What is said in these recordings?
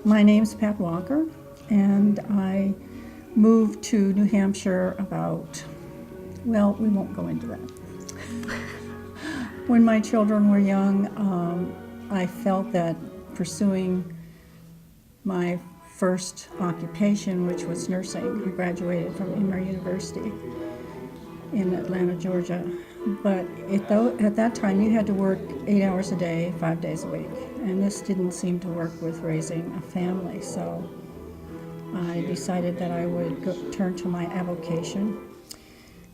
My name's Pat Walker, and I moved to New Hampshire about, well, we won't go into that. When my children were young, I felt that pursuing my first occupation, which was nursing. I graduated from Emory University in Atlanta, Georgia. But at that time, you had to work 8 hours a day, 5 days a week. And this didn't seem to work with raising a family. So I decided that I would turn to my avocation.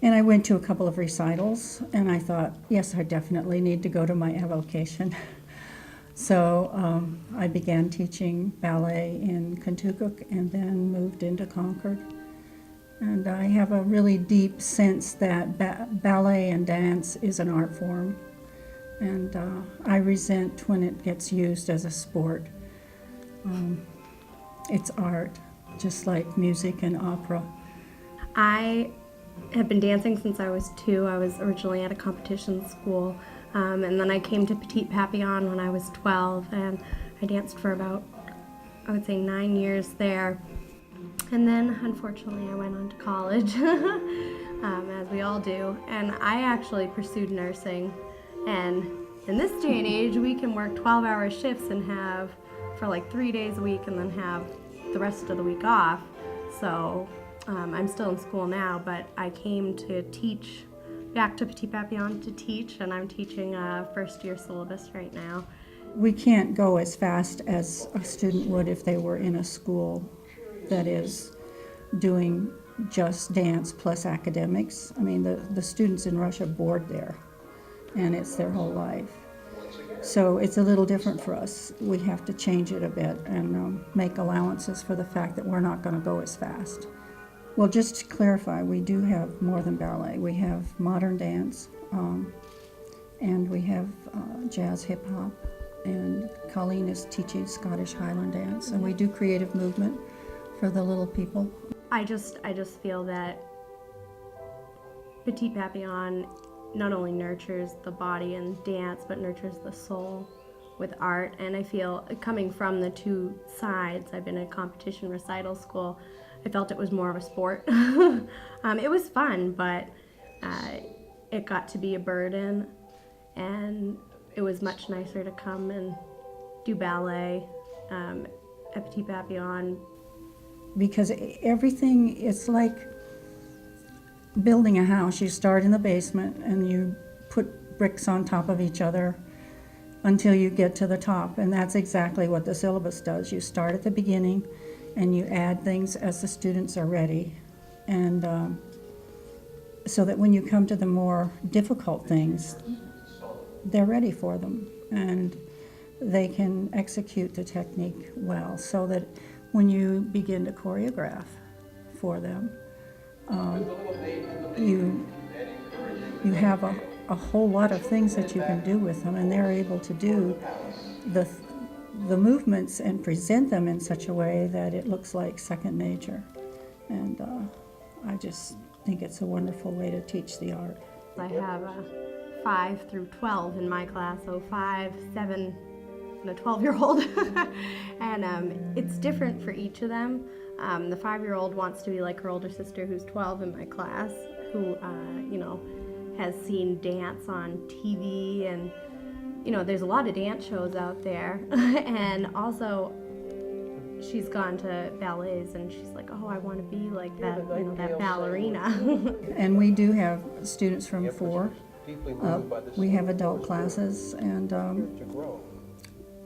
And I went to a couple of recitals, and I thought, yes, I definitely need to go to my avocation. So I began teaching ballet in Kentucky and then moved into Concord. And I have a really deep sense that ballet and dance is an art form. And I resent when it gets used as a sport. It's art, just like music and opera. I have been dancing since I was 2. I was originally at a competition school, and then I came to Petite Papillon when I was 12, and I danced for about, I would say, 9 years there. And then, unfortunately, I went on to college, as we all do, and I actually pursued nursing. And in this day and age, we can work 12-hour shifts and have for like 3 days a week and then have the rest of the week off. So I'm still in school now, but I came to teach, back to Petite Papillon to teach, and I'm teaching a first-year syllabus right now. We can't go as fast as a student would if they were in a school that is doing just dance plus academics. I mean, the students in Russia board there, and it's their whole life. So it's a little different for us. We have to change it a bit and make allowances for the fact that we're not going to go as fast. Well, just to clarify, we do have more than ballet. We have modern dance, and we have jazz hip hop, and Colleen is teaching Scottish Highland dance, and we do creative movement for the little people. I just feel that Petite Papillon not only nurtures the body and dance, but nurtures the soul with art. And I feel, coming from the two sides, I've been in a competition recital school, I felt it was more of a sport. It was fun, but it got to be a burden, and it was much nicer to come and do ballet at Petite Papillon. Because everything, it's like building a house. You start in the basement and you put bricks on top of each other until you get to the top, and that's exactly what the syllabus does. You start at the beginning and you add things as the students are ready, and so that when you come to the more difficult things, they're ready for them and they can execute the technique well, so that when you begin to choreograph for them, you have a whole lot of things that you can do with them, and they're able to do the movements and present them in such a way that it looks like second nature. And I just think it's a wonderful way to teach the art. I have 5 through 12 in my class, so 5, 7, and a 12-year-old. And it's different for each of them. The 5-year-old wants to be like her older sister, who's 12 in my class, who has seen dance on TV, and there's a lot of dance shows out there. And also she's gone to ballets, and she's like, oh, I want to be like that, that ballerina. And we do have students from 4 up. We have adult classes, and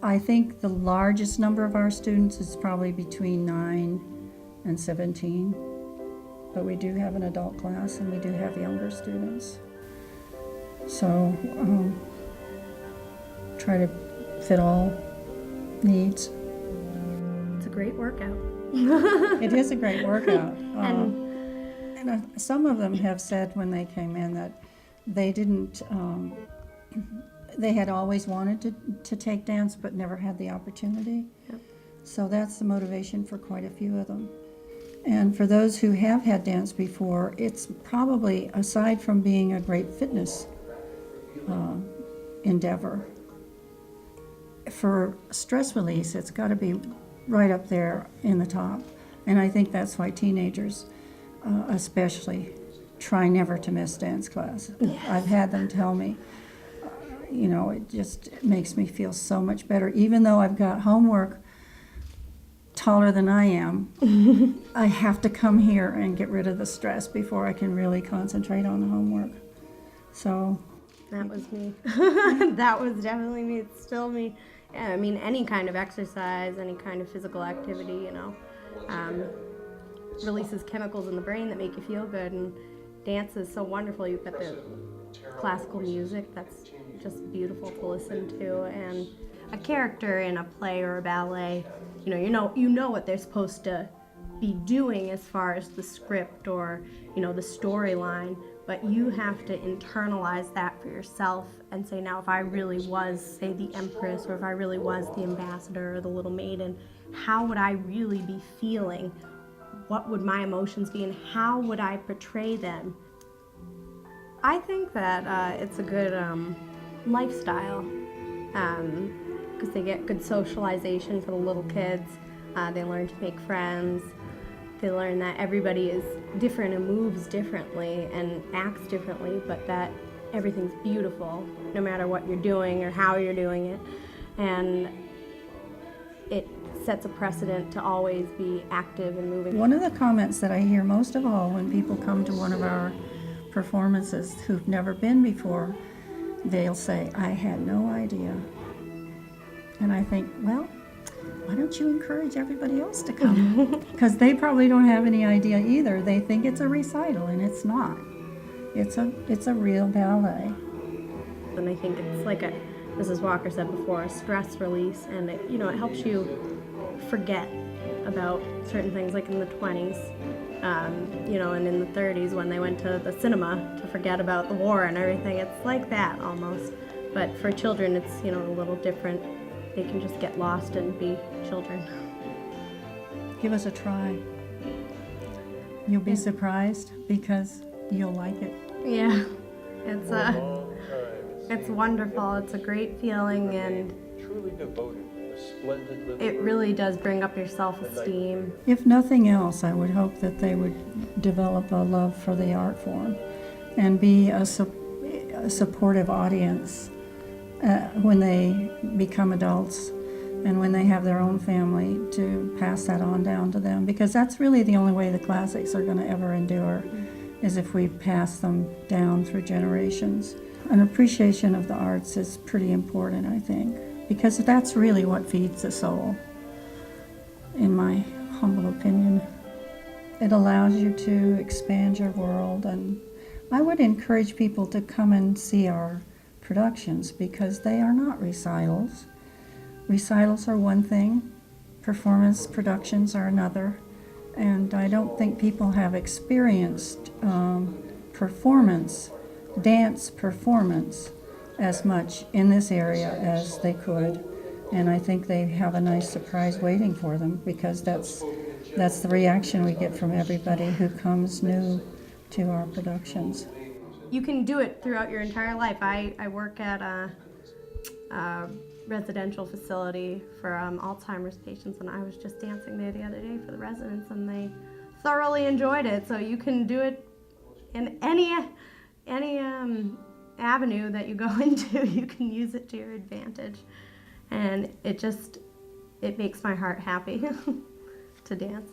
I think the largest number of our students is probably between 9 and 17, but we do have an adult class and we do have younger students. So try to fit all needs. It's a great workout. It is a great workout. And some of them have said when they came in that they didn't, they had always wanted to take dance but never had the opportunity. Yep. So that's the motivation for quite a few of them. And for those who have had dance before, it's probably, aside from being a great fitness endeavor, for stress release, it's got to be right up there in the top. And I think that's why teenagers especially try never to miss dance class. Yes. I've had them tell me, it just makes me feel so much better. Even though I've got homework taller than I am, I have to come here and get rid of the stress before I can really concentrate on the homework. So that was me. That was definitely me. It's still me. Yeah, I mean, any kind of exercise, any kind of physical activity, releases chemicals in the brain that make you feel good. And dance is so wonderful. You've got the classical music that's just beautiful to listen to, and a character in a play or a ballet, you know what they're supposed to be doing as far as the script or the storyline, but you have to internalize that for yourself and say, now if I really was, say, the empress, or if I really was the ambassador or the little maiden, how would I really be feeling? What would my emotions be, and how would I portray them? I think that it's a good lifestyle, because they get good socialization for the little kids. They learn to make friends. They learn that everybody is different and moves differently and acts differently, but that everything's beautiful no matter what you're doing or how you're doing it. And it sets a precedent to always be active and moving. one of the comments that I hear most of all when people come to one of our performances who've never been before, they'll say, I had no idea. And I think, well, why don't you encourage everybody else to come? Because they probably don't have any idea either. They think it's a recital, and it's not. It's a real ballet. And I think it's like Mrs. Walker said before, a stress release, and it helps you forget about certain things, like in the 20s, and in the 30s when they went to the cinema to forget about the war and everything. It's like that almost. But for children, it's, a little different. They can just get lost and be children. Give us a try. You'll be surprised because you'll like it. Yeah, it's wonderful. It's a great feeling, and truly devoted, splendid. It really does bring up your self-esteem. If nothing else, I would hope that they would develop a love for the art form and be a supportive audience when they become adults and when they have their own family, to pass that on down to them, because that's really the only way the classics are going to ever endure, is if we pass them down through generations. An appreciation of the arts is pretty important, I think, because that's really what feeds the soul, in my humble opinion. It allows you to expand your world, and I would encourage people to come and see our productions, because they are not recitals. Recitals are one thing, performance productions are another, and I don't think people have experienced dance performance as much in this area as they could, and I think they have a nice surprise waiting for them, because that's the reaction we get from everybody who comes new to our productions. You can do it throughout your entire life. I work at a residential facility for Alzheimer's patients, and I was just dancing there the other day for the residents, and they thoroughly enjoyed it. So you can do it in any avenue that you go into. You can use it to your advantage, and it makes my heart happy to dance.